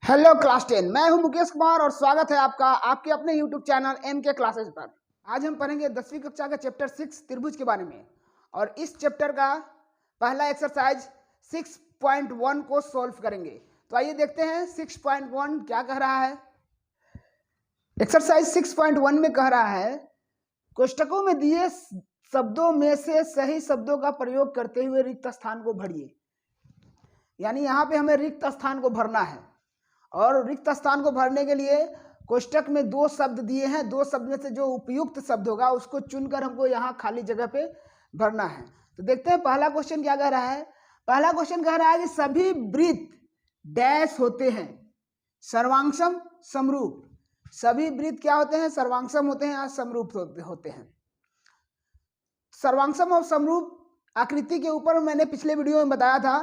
Hello class 10। मैं हूं मुकेश कुमार और स्वागत है आपका आपके अपने यूट्यूब चैनल एम के क्लासेज पर। आज हम पढ़ेंगे 10वीं कक्षा का चैप्टर 6 त्रिभुज के बारे में और इस चैप्टर का पहला एक्सरसाइज 6.1 को सॉल्व करेंगे। तो आइए देखते हैं 6.1 क्या कह रहा है। एक्सरसाइज 6.1 में कह रहा है कोष्टकों में दिए शब्दों में से सही शब्दों का प्रयोग करते हुए रिक्त स्थान को भरिए। यानी यहाँ पे हमें रिक्त स्थान को भरना है और रिक्त स्थान को भरने के लिए कोष्टक में दो शब्द दिए हैं। दो शब्द में से जो उपयुक्त शब्द होगा उसको चुनकर हमको यहाँ खाली जगह पे भरना है। तो देखते हैं पहला क्वेश्चन क्या कह रहा है। पहला क्वेश्चन कह रहा है कि सभी वृत्त डैश होते हैं सर्वांगसम समरूप। सभी वृत्त क्या होते हैं? सर्वांगसम होते हैं या समरूप होते हैं। सर्वांगसम और समरूप आकृति के ऊपर मैंने पिछले वीडियो में बताया था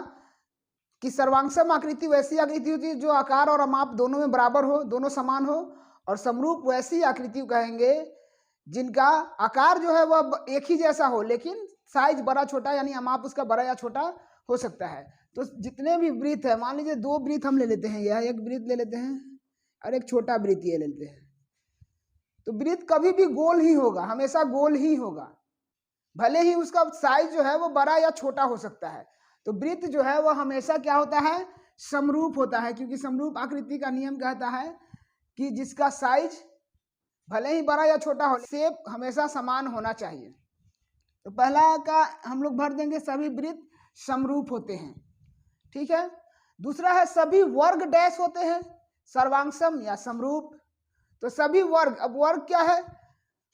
कि सर्वांगसम आकृति वैसी आकृति होती है जो आकार और माप दोनों में बराबर हो, दोनों समान हो, और समरूप वैसी आकृति कहेंगे जिनका आकार जो है वह एक ही जैसा हो लेकिन साइज बड़ा छोटा, यानी माप उसका बड़ा या छोटा हो सकता है। तो जितने भी वृत्त है, मान लीजिए दो वृत्त हम ले लेते हैं, यह एक वृत्त ले लेते हैं और एक छोटा वृत्त ये ले लेते हैं। तो वृत्त कभी भी गोल ही होगा, हमेशा गोल ही होगा, भले ही उसका साइज जो है वो बड़ा या छोटा हो सकता है। तो वृत्त जो है वह हमेशा क्या होता है? समरूप होता है, क्योंकि समरूप आकृति का नियम कहता है कि जिसका साइज भले ही बड़ा या छोटा हो, शेप हमेशा समान होना चाहिए। तो पहला का हम लोग भर देंगे सभी वृत्त समरूप होते हैं, ठीक है। दूसरा है सभी वर्ग डैश होते हैं सर्वांगसम या समरूप। तो सभी वर्ग, अब वर्ग क्या है?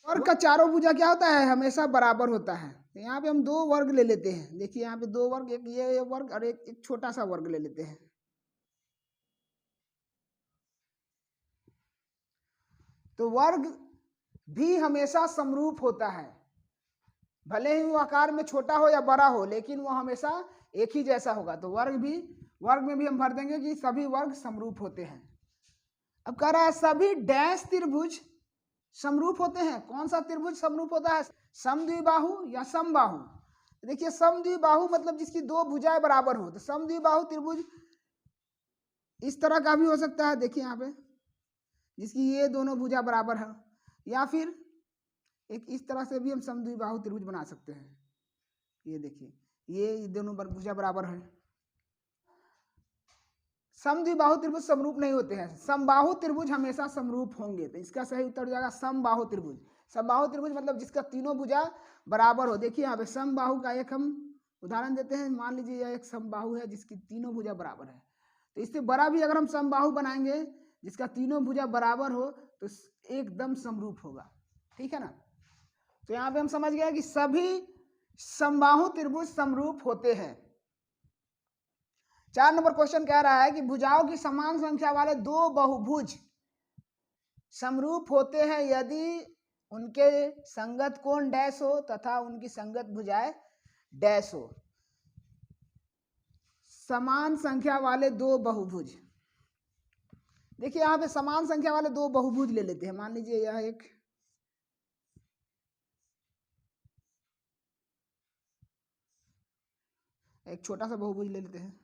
वर्ग का चारों भुजा क्या होता है? हमेशा बराबर होता है। तो यहाँ पे हम दो वर्ग ले लेते हैं। देखिए यहाँ पे दो वर्ग, एक ये वर्ग और एक छोटा सा वर्ग ले लेते हैं। तो वर्ग भी हमेशा समरूप होता है, भले ही वो आकार में छोटा हो या बड़ा हो लेकिन वो हमेशा एक ही जैसा होगा। तो वर्ग में भी हम भर देंगे कि सभी वर्ग समरूप होते हैं। अब कह रहा है सभी डैश त्रिभुज समरूप होते हैं। कौन सा त्रिभुज समरूप होता है? समद्विबाहु या समबाहु। देखिए समद्विबाहु मतलब जिसकी दो भुजाएं बराबर हो। तो समद्विबाहु त्रिभुज इस तरह का भी हो सकता है, देखिए यहाँ पे, जिसकी ये दोनों भुजा बराबर है, या फिर एक इस तरह से भी हम समद्विबाहु त्रिभुज बना सकते हैं। ये देखिए ये दोनों भुजा बराबर है। समद्विबाहु त्रिभुज समरूप नहीं होते हैं, समबाहु त्रिभुज हमेशा समरूप होंगे। तो इसका सही उत्तर हो जाएगा समबाहु त्रिभुज। समबाहु त्रिभुज मतलब जिसका तीनों भुजा बराबर हो। देखिए यहाँ पे समबाहु का एक हम उदाहरण देते हैं। मान लीजिए यह एक समबाहु है जिसकी तीनों भुजा बराबर है। तो इससे बड़ा भी अगर हम समबाहु बनाएंगे जिसका तीनों भुजा बराबर हो तो एकदम समरूप होगा, ठीक है ना। तो यहाँ पे हम समझ गए कि सभी समबाहु त्रिभुज समरूप होते हैं। 4 नंबर क्वेश्चन कह रहा है कि भुजाओं की समान संख्या वाले दो बहुभुज समरूप होते हैं यदि उनके संगत कोण डैश हो तथा उनकी संगत भुजाएं डैश हो। समान संख्या वाले दो बहुभुज, देखिए यहाँ पे समान संख्या वाले दो बहुभुज ले लेते हैं। मान लीजिए यह एक छोटा सा बहुभुज ले लेते हैं।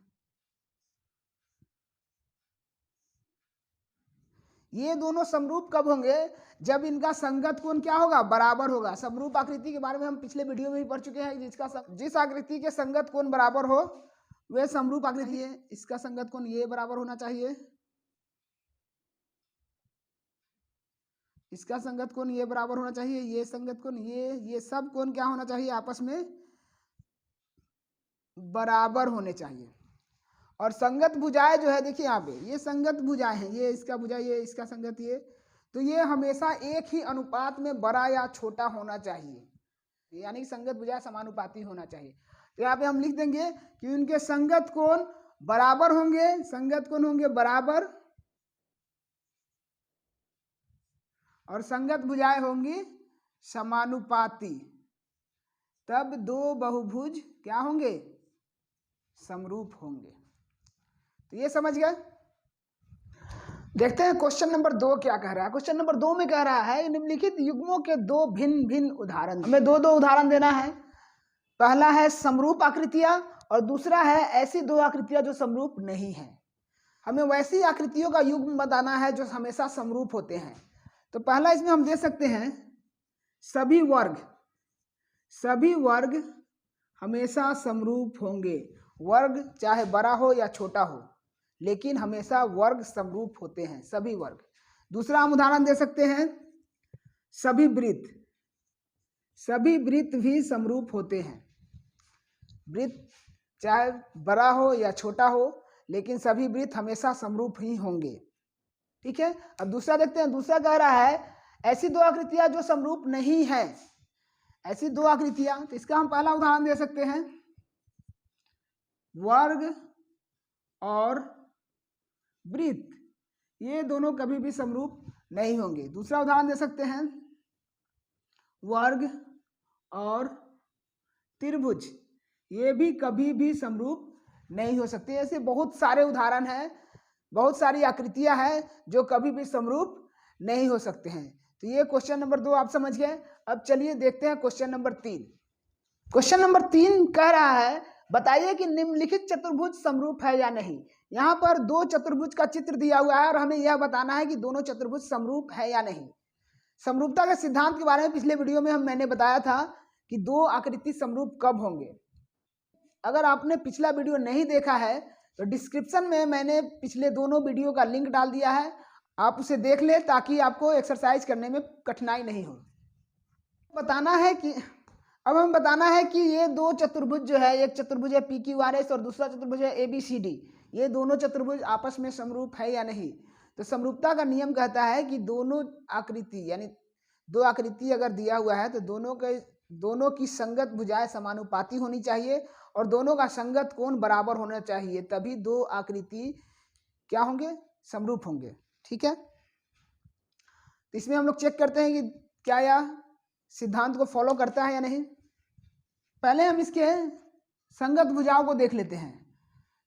ये दोनों समरूप कब होंगे? जब इनका संगत कोण क्या होगा? बराबर होगा। समरूप आकृति के बारे में हम पिछले वीडियो में भी पढ़ चुके हैं। जिस आकृति के संगत कोण बराबर हो वह समरूप आकृति है। इसका संगत कोण ये बराबर होना चाहिए, इसका संगत कोण ये बराबर होना चाहिए, ये संगत कोण ये सब कोण क्या होना चाहिए? आपस में बराबर होने चाहिए। और संगत भुजाएं जो है, देखिए यहाँ पे ये संगत भुजाएं हैं, ये इसका भुजा, ये इसका संगत, ये तो ये हमेशा एक ही अनुपात में बड़ा या छोटा होना चाहिए, यानी संगत भुजाएं समानुपाती होना चाहिए। तो यहाँ पे हम लिख देंगे कि उनके संगत कोण बराबर होंगे, संगत कोण होंगे बराबर और संगत भुजाएं होंगी समानुपाती। तब दो बहुभुज क्या होंगे? समरूप होंगे। तो ये समझ गए। देखते हैं क्वेश्चन नंबर 2 क्या कह रहा है। क्वेश्चन नंबर 2 में कह रहा है निम्नलिखित युग्मों के दो भिन्न भिन्न उदाहरण। हमें दो उदाहरण देना है। पहला है समरूप आकृतियां और दूसरा है ऐसी दो आकृतियां जो समरूप नहीं है। हमें वैसी आकृतियों का युग्म बताना है जो हमेशा समरूप होते हैं। तो पहला इसमें हम दे सकते हैं सभी वर्ग हमेशा समरूप होंगे। वर्ग चाहे बड़ा हो या छोटा हो, लेकिन हमेशा वर्ग समरूप होते हैं, सभी वर्ग। दूसरा हम उदाहरण दे सकते हैं सभी वृत्त भी समरूप होते हैं। वृत्त चाहे बड़ा हो या छोटा हो, लेकिन सभी वृत्त हमेशा समरूप ही होंगे। ठीक है, अब दूसरा देखते हैं। दूसरा कह रहा है ऐसी दो आकृतियां जो समरूप नहीं है। ऐसी दो आकृतियां, तो इसका हम पहला उदाहरण दे सकते हैं वर्ग और वृत्त, ये दोनों कभी भी समरूप नहीं होंगे। दूसरा उदाहरण दे सकते हैं वर्ग और त्रिभुज, ये भी कभी भी समरूप नहीं हो सकते। ऐसे बहुत सारे उदाहरण हैं, बहुत सारी आकृतियां हैं जो कभी भी समरूप नहीं हो सकते हैं। तो ये क्वेश्चन नंबर 2 आप समझ गए। अब चलिए देखते हैं क्वेश्चन नंबर 3। क्वेश्चन नंबर 3 कह रहा है बताइए कि निम्नलिखित चतुर्भुज समरूप है या नहीं। यहाँ पर दो चतुर्भुज का चित्र दिया हुआ है और हमें यह बताना है कि दोनों चतुर्भुज समरूप है या नहीं। समरूपता के सिद्धांत के बारे में पिछले वीडियो में मैंने बताया था कि दो आकृति समरूप कब होंगे। अगर आपने पिछला वीडियो नहीं देखा है तो डिस्क्रिप्शन में मैंने पिछले दोनों वीडियो का लिंक डाल दिया है, आप उसे देख लें ताकि आपको एक्सरसाइज करने में कठिनाई नहीं हो। अब हमें बताना है कि ये दो चतुर्भुज जो है, एक चतुर्भुज है PQRS और दूसरा चतुर्भुज है ABCD, ये दोनों चतुर्भुज आपस में समरूप है या नहीं। तो समरूपता का नियम कहता है कि दोनों आकृति यानी दो आकृति अगर दिया हुआ है तो दोनों की संगत भुजाएं समानुपाती होनी चाहिए और दोनों का संगत कोण बराबर होना चाहिए, तभी दो आकृति क्या होंगे, समरूप होंगे। ठीक है, तो इसमें हम लोग चेक करते हैं कि क्या यह सिद्धांत को फॉलो करता है या नहीं। पहले हम इसके संगत भुजाओं को देख लेते हैं।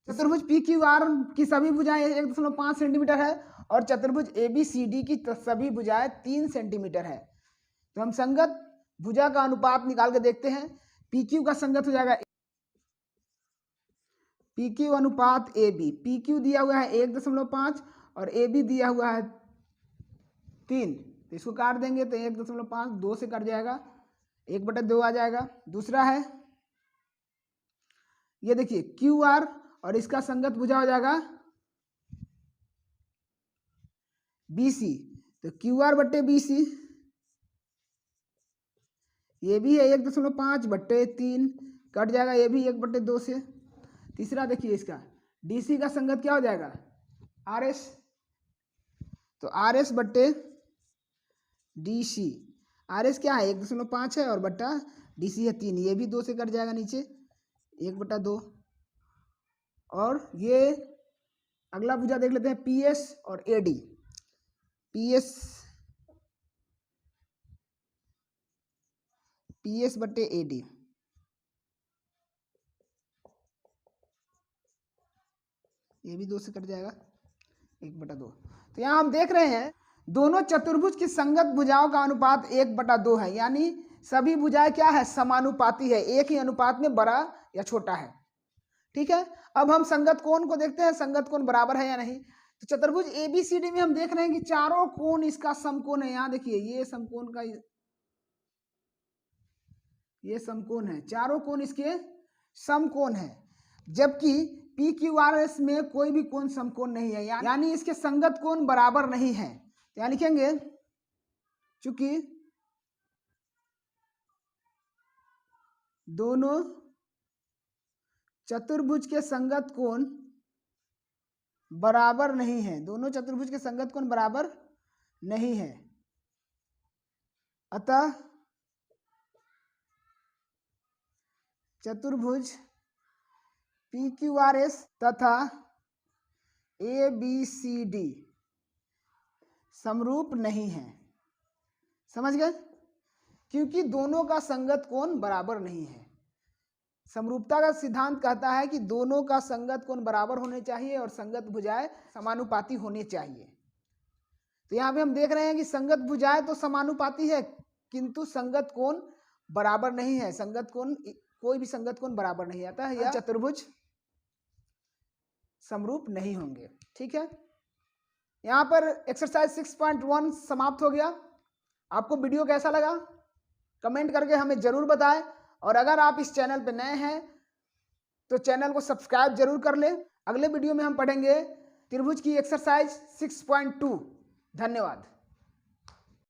चतुर्भुज PQR की सभी भुजाएं 1.5 सेंटीमीटर है और चतुर्भुज ABCD की सभी भुजाएं 3 सेंटीमीटर है। तो हम संगत भुजा का अनुपात निकाल के देखते हैं। PQ का संगत हो जाएगा PQ अनुपात AB। PQ दिया हुआ है 1.5 और AB दिया हुआ है 3, तो इसको काट देंगे तो 1.5 2 से कट जाएगा, 1/2 आ जाएगा। दूसरा है ये देखिए QR और इसका संगत भुजा हो जाएगा BC, तो QR/BC ये भी है 1.5/3 कट जाएगा, ये भी 1/2 से। तीसरा देखिए इसका DC का संगत क्या हो जाएगा RS, तो RS/DC, RS क्या है 1.5 है और बट्टा DC है 3, ये भी 2 से कट जाएगा नीचे 1/2। और ये अगला भुजा देख लेते हैं PS और AD। PS/AD ये भी 2 से कट जाएगा 1/2। तो यहाँ हम देख रहे हैं दोनों चतुर्भुज की संगत भुजाओं का अनुपात 1/2 है, यानी सभी भुजाएं क्या है, समानुपाती है, एक ही अनुपात में बड़ा या छोटा है। ठीक है, अब हम संगत कोण को देखते हैं, संगत कोण बराबर है या नहीं। तो चतुर्भुज ABCD में हम देख रहे हैं कि चारों कोण इसका समकोण है। यहाँ देखिए ये समकोण का ये समकोण है, चारों कोण इसके समकोण है, जबकि PQRS में कोई भी कोण समकोण नहीं है, यानी इसके संगत कोण बराबर नहीं है। तो यहाँ लिखेंगे चूंकि दोनों चतुर्भुज के संगत कोण बराबर नहीं है, दोनों चतुर्भुज के संगत कोण बराबर नहीं है, अतः चतुर्भुज PQRS तथा ABCD समरूप नहीं है। समझ गए, क्योंकि दोनों का संगत कोण बराबर नहीं है। समरूपता का सिद्धांत कहता है कि दोनों का संगत कोण बराबर होने चाहिए और संगत भुजाएं समानुपाती होनी चाहिए। तो यहाँ पे हम देख रहे हैं कि संगत भुजाएं तो समानुपाती है किंतु संगत कोण बराबर नहीं है, संगत कोण कोई भी संगत कोण बराबर नहीं आता है। यह चतुर्भुज समरूप नहीं होंगे। ठीक है, यहाँ पर एक्सरसाइज 6.1 समाप्त हो गया। आपको वीडियो कैसा लगा कमेंट करके हमें जरूर बताएं, और अगर आप इस चैनल पर नए हैं तो चैनल को सब्सक्राइब जरूर कर लें। अगले वीडियो में हम पढ़ेंगे त्रिभुज की एक्सरसाइज 6.2। धन्यवाद।